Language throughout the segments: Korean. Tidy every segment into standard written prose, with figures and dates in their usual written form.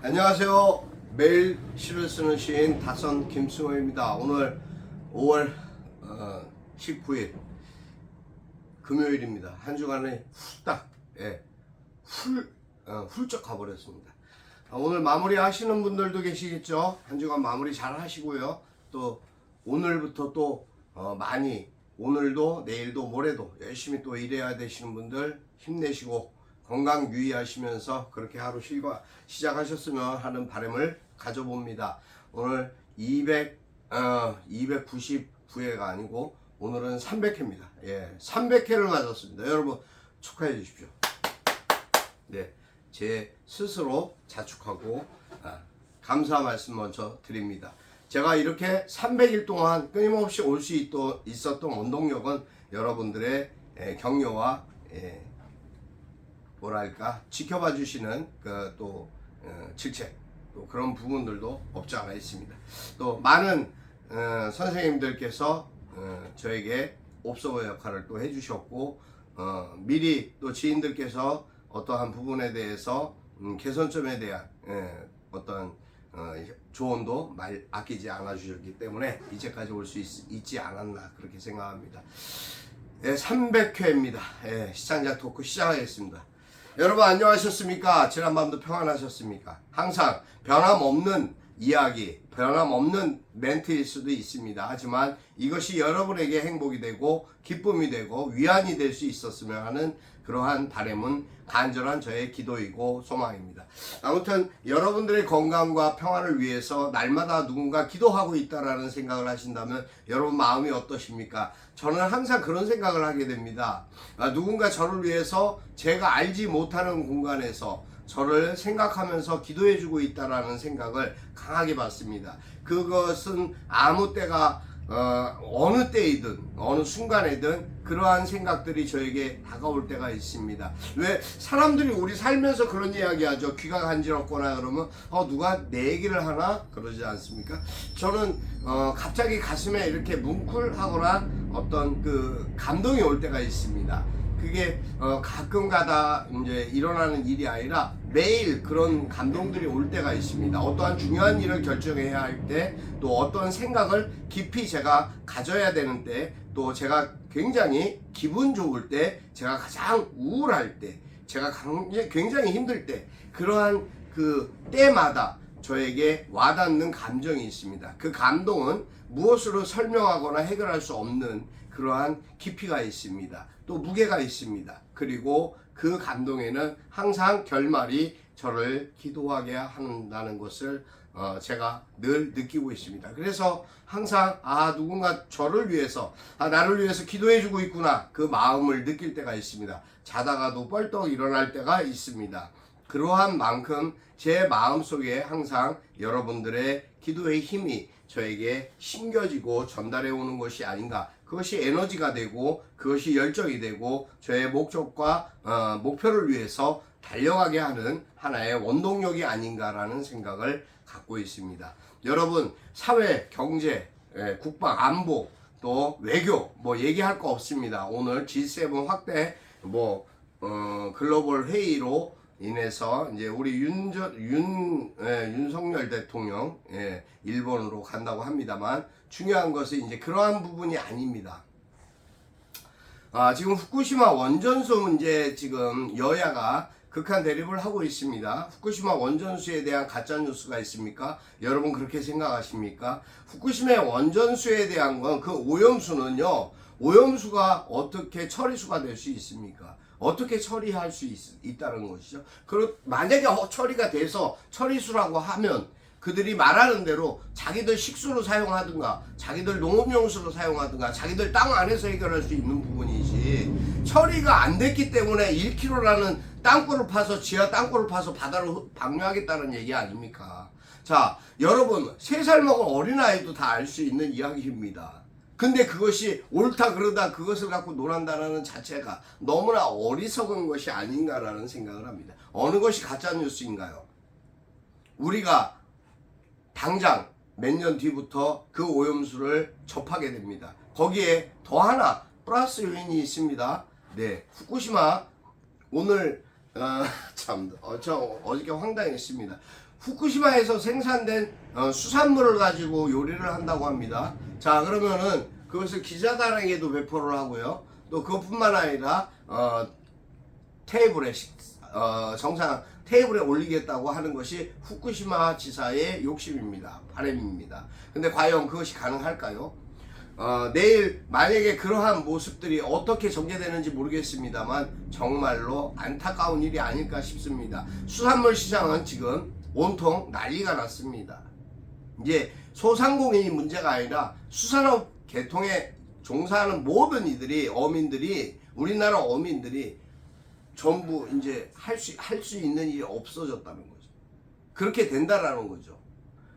안녕하세요. 매일 시를 쓰는 시인 다선 김승호입니다. 오늘 5월 19일 금요일입니다. 한 주간에 후딱 훌쩍 가버렸습니다. 오늘 마무리 하시는 분들도 계시겠죠. 한 주간 마무리 잘 하시고요. 또 오늘부터 또 많이 오늘도 내일도 모레도 열심히 또 일해야 되시는 분들 힘내시고 건강 유의하시면서 그렇게 하루 시작하셨으면 하는 바람을 가져봅니다. 오늘 299회가 아니고 오늘은 300회입니다. 300회를 맞았습니다. 여러분 축하해 주십시오. 네, 제 스스로 자축하고 감사 말씀 먼저 드립니다. 제가 이렇게 300일 동안 끊임없이 올 수 있었던 원동력은 여러분들의 격려와 뭐랄까 지켜봐 주시는 또 질책 또 그런 부분들도 없지 않아 있습니다. 또 많은 선생님들께서 저에게 옵서버 역할을 또 해주셨고 미리 또 지인들께서 어떠한 부분에 대해서 개선점에 대한 어떤 조언도 아끼지 않아 주셨기 때문에 이제까지 올 수 있지 않았나 그렇게 생각합니다. 300회입니다. 시장자 토크 시작하겠습니다. 여러분 안녕하셨습니까? 지난밤도 평안하셨습니까? 항상 변함없는 이야기, 변함없는 멘트일 수도 있습니다. 하지만 이것이 여러분에게 행복이 되고 기쁨이 되고 위안이 될 수 있었으면 하는 그러한 바람은 간절한 저의 기도이고 소망입니다. 아무튼 여러분들의 건강과 평안을 위해서 날마다 누군가 기도하고 있다라는 생각을 하신다면 여러분 마음이 어떠십니까? 저는 항상 그런 생각을 하게 됩니다. 누군가 저를 위해서 제가 알지 못하는 공간에서 저를 생각하면서 기도해주고 있다라는 생각을 강하게 받습니다. 그것은 아무 때가 어느 때이든 어느 순간에든 그러한 생각들이 저에게 다가올 때가 있습니다. 왜 사람들이 우리 살면서 그런 이야기 하죠. 귀가 간지럽거나 그러면 누가 내 얘기를 하나 그러지 않습니까? 저는 갑자기 가슴에 이렇게 뭉클하거나 어떤 그 감동이 올 때가 있습니다. 그게 가끔가다 이제 일어나는 일이 아니라 매일 그런 감동들이 올 때가 있습니다. 어떠한 중요한 일을 결정해야 할 때, 또 어떤 생각을 깊이 제가 가져야 되는 때, 또 제가 굉장히 기분 좋을 때, 제가 가장 우울할 때, 제가 굉장히 힘들 때, 그러한 그 때마다 저에게 와닿는 감정이 있습니다. 그 감동은 무엇으로 설명하거나 해결할 수 없는 그러한 깊이가 있습니다. 또 무게가 있습니다. 그리고 그 감동에는 항상 결말이 저를 기도하게 한다는 것을 제가 늘 느끼고 있습니다. 그래서 항상 누군가 저를 위해서 나를 위해서 기도해 주고 있구나 그 마음을 느낄 때가 있습니다. 자다가도 뻘떡 일어날 때가 있습니다. 그러한 만큼 제 마음속에 항상 여러분들의 기도의 힘이 저에게 심겨지고 전달해 오는 것이 아닌가. 그것이 에너지가 되고 그것이 열정이 되고 저의 목적과 목표를 위해서 달려가게 하는 하나의 원동력이 아닌가라는 생각을 갖고 있습니다. 여러분 사회, 경제, 국방, 안보 또 외교 뭐 얘기할 거 없습니다. 오늘 G7 확대 글로벌 회의로 인해서 이제 우리 윤석열 대통령 일본으로 간다고 합니다만 중요한 것은 이제 그러한 부분이 아닙니다. 지금 후쿠시마 원전수 문제 지금 여야가 극한 대립을 하고 있습니다. 후쿠시마 원전수에 대한 가짜 뉴스가 있습니까? 여러분 그렇게 생각하십니까? 후쿠시마 원전수에 대한 건 그 오염수는요. 오염수가 어떻게 처리수가 될 수 있습니까? 어떻게 처리할 수 있다는 것이죠. 만약에 처리가 돼서 처리수라고 하면 그들이 말하는 대로 자기들 식수로 사용하든가 자기들 농업용수로 사용하든가 자기들 땅 안에서 해결할 수 있는 부분이지 처리가 안 됐기 때문에 1km라는 땅굴을 파서 지하 땅굴을 파서 바다로 방류하겠다는 얘기 아닙니까? 자, 여러분 3살 먹은 어린아이도 다 알 수 있는 이야기입니다. 근데 그것이 옳다 그러다 그것을 갖고 논한다는 자체가 너무나 어리석은 것이 아닌가라는 생각을 합니다. 어느 것이 가짜뉴스인가요? 우리가 당장 몇 년 뒤부터 그 오염수를 접하게 됩니다. 거기에 더 하나 플러스 요인이 있습니다. 후쿠시마 오늘 저 어저께 황당했습니다. 후쿠시마에서 생산된 수산물을 가지고 요리를 한다고 합니다. 자, 그러면은 그것을 기자단에게도 배포를 하고요. 또 그것뿐만 아니라 테이블에 정상 테이블에 올리겠다고 하는 것이 후쿠시마 지사의 욕심입니다. 바람입니다. 근데 과연 그것이 가능할까요? 내일 만약에 그러한 모습들이 어떻게 전개되는지 모르겠습니다만 정말로 안타까운 일이 아닐까 싶습니다. 수산물 시장은 지금 온통 난리가 났습니다. 이제 소상공인이 문제가 아니라 수산업 계통에 종사하는 모든 이들이 우리나라 어민들이 전부 이제 할 수 있는 일이 없어졌다는 거죠. 그렇게 된다라는 거죠.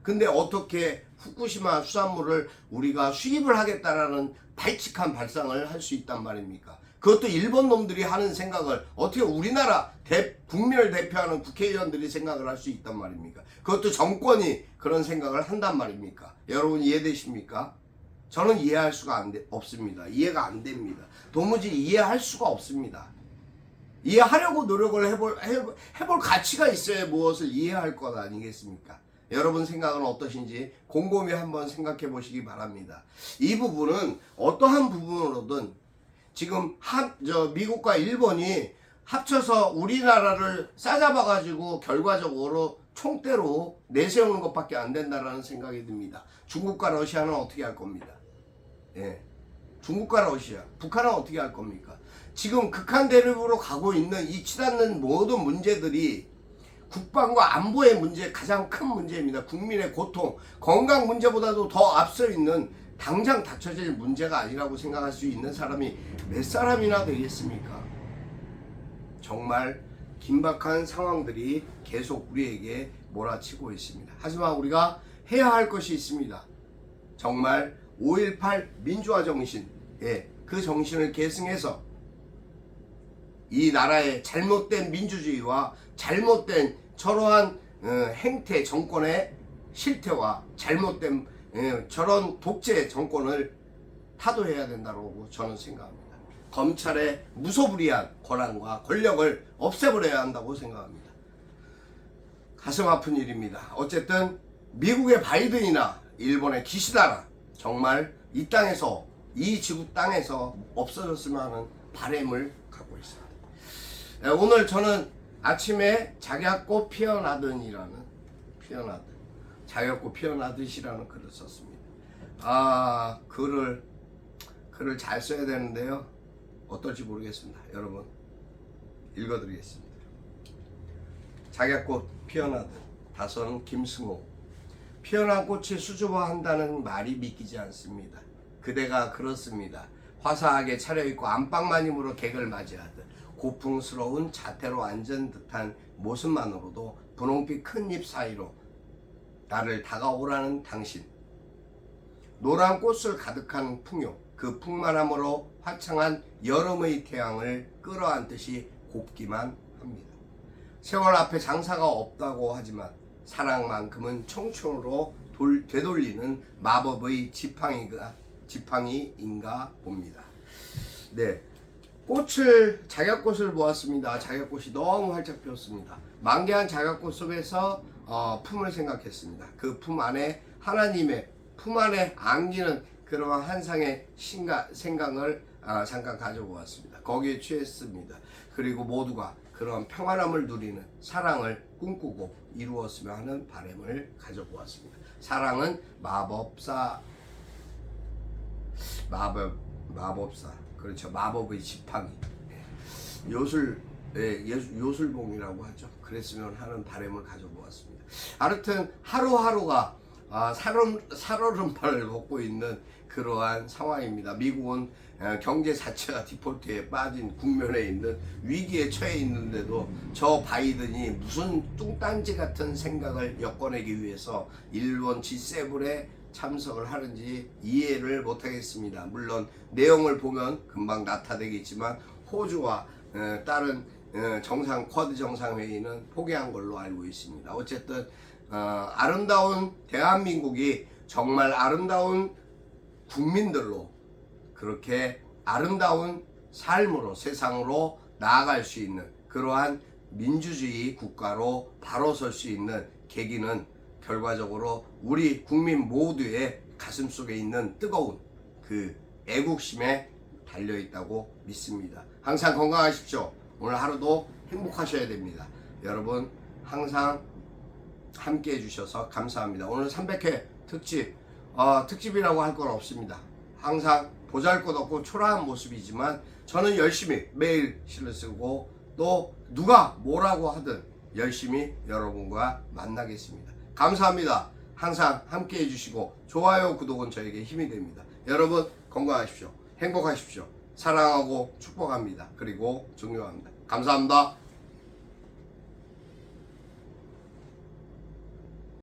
근데 어떻게 후쿠시마 수산물을 우리가 수입을 하겠다라는 발칙한 발상을 할 수 있단 말입니까? 그것도 일본 놈들이 하는 생각을 어떻게 우리나라 국민을 대표하는 국회의원들이 생각을 할 수 있단 말입니까? 그것도 정권이 그런 생각을 한단 말입니까? 여러분 이해되십니까? 저는 이해할 수가 없습니다. 이해가 안 됩니다. 도무지 이해할 수가 없습니다. 이해하려고 노력을 해볼 가치가 있어야 무엇을 이해할 것 아니겠습니까? 여러분 생각은 어떠신지 곰곰이 한번 생각해 보시기 바랍니다. 이 부분은 어떠한 부분으로든 지금 미국과 일본이 합쳐서 우리나라를 싸잡아 가지고 결과적으로 총대로 내세우는 것밖에 안 된다라는 생각이 듭니다. 중국과 러시아는 어떻게 할 겁니다? 예. 중국과 러시아, 북한은 어떻게 할 겁니까? 지금 극한 대립으로 가고 있는 이 치닫는 모든 문제들이 국방과 안보의 문제, 가장 큰 문제입니다. 국민의 고통, 건강 문제보다도 더 앞서 있는 당장 닥쳐질 문제가 아니라고 생각할 수 있는 사람이 몇 사람이나 되겠습니까? 정말 긴박한 상황들이 계속 우리에게 몰아치고 있습니다. 하지만 우리가 해야 할 것이 있습니다. 정말 5.18 민주화 정신, 그 정신을 계승해서 이 나라의 잘못된 민주주의와 잘못된 저러한 행태 정권의 실태와 잘못된 저런 독재 정권을 타도해야 된다고 저는 생각합니다. 검찰의 무소불위한 권한과 권력을 없애버려야 한다고 생각합니다. 가슴 아픈 일입니다. 어쨌든 미국의 바이든이나 일본의 기시다나 정말 이 땅에서, 이 지구 땅에서 없어졌으면 하는 바람을 갖고 있습니다. 오늘 저는 아침에 작약꽃 피어나듯이라는 글을 썼습니다. 글을 잘 써야 되는데요. 어떨지 모르겠습니다. 여러분 읽어드리겠습니다. 작약꽃 피어나듯 다선 김승호. 피어난 꽃이 수줍어한다는 말이 믿기지 않습니다. 그대가 그렇습니다. 화사하게 차려입고 안방마님으로 객을 맞이하듯 고풍스러운 자태로 앉은 듯한 모습만으로도 분홍빛 큰 입 사이로 나를 다가오라는 당신. 노란 꽃을 가득한 풍요, 그 풍만함으로 화창한 여름의 태양을 끌어안듯이 곱기만 합니다. 세월 앞에 장사가 없다고 하지만 사랑만큼은 청춘으로 되돌리는 마법의 지팡이인가 봅니다. 네, 작약꽃을 보았습니다. 작약꽃이 너무 활짝 피었습니다. 만개한 작약꽃 속에서 품을 생각했습니다. 그 품 안에 하나님의 품 안에 안기는 그러한 한상의 생각을 잠깐 가져보았습니다. 거기에 취했습니다. 그리고 모두가 그런 평안함을 누리는 사랑을 꿈꾸고 이루었으면 하는 바람을 가져보았습니다. 사랑은 마법사, 그렇죠. 마법의 지팡이, 요술봉이라고 하죠. 그랬으면 하는 바람을 가져보았습니다. 아무튼 하루하루가 살얼음판을 걷고 있는 그러한 상황입니다. 미국은 경제 자체가 디폴트에 빠진 국면에 있는 위기에 처해 있는데도 저 바이든이 무슨 뚱딴지 같은 생각을 엮어내기 위해서 일본 G7에 참석을 하는지 이해를 못하겠습니다. 물론 내용을 보면 금방 나타내겠지만 호주와 다른 쿼드 정상회의는 포기한 걸로 알고 있습니다. 어쨌든 아름다운 대한민국이 정말 아름다운 국민들로 그렇게 아름다운 삶으로 세상으로 나아갈 수 있는 그러한 민주주의 국가로 바로 설 수 있는 계기는 결과적으로 우리 국민 모두의 가슴 속에 있는 뜨거운 그 애국심에 달려 있다고 믿습니다. 항상 건강하십시오. 오늘 하루도 행복하셔야 됩니다. 여러분 항상 함께 해주셔서 감사합니다. 오늘 300회 특집 특집이라고 할 건 없습니다. 항상 보잘것없고 초라한 모습이지만 저는 열심히 매일 시를 쓰고 또 누가 뭐라고 하든 열심히 여러분과 만나겠습니다. 감사합니다. 항상 함께 해주시고 좋아요 구독은 저에게 힘이 됩니다. 여러분 건강하십시오. 행복하십시오. 사랑하고 축복합니다. 그리고 존경합니다. 감사합니다.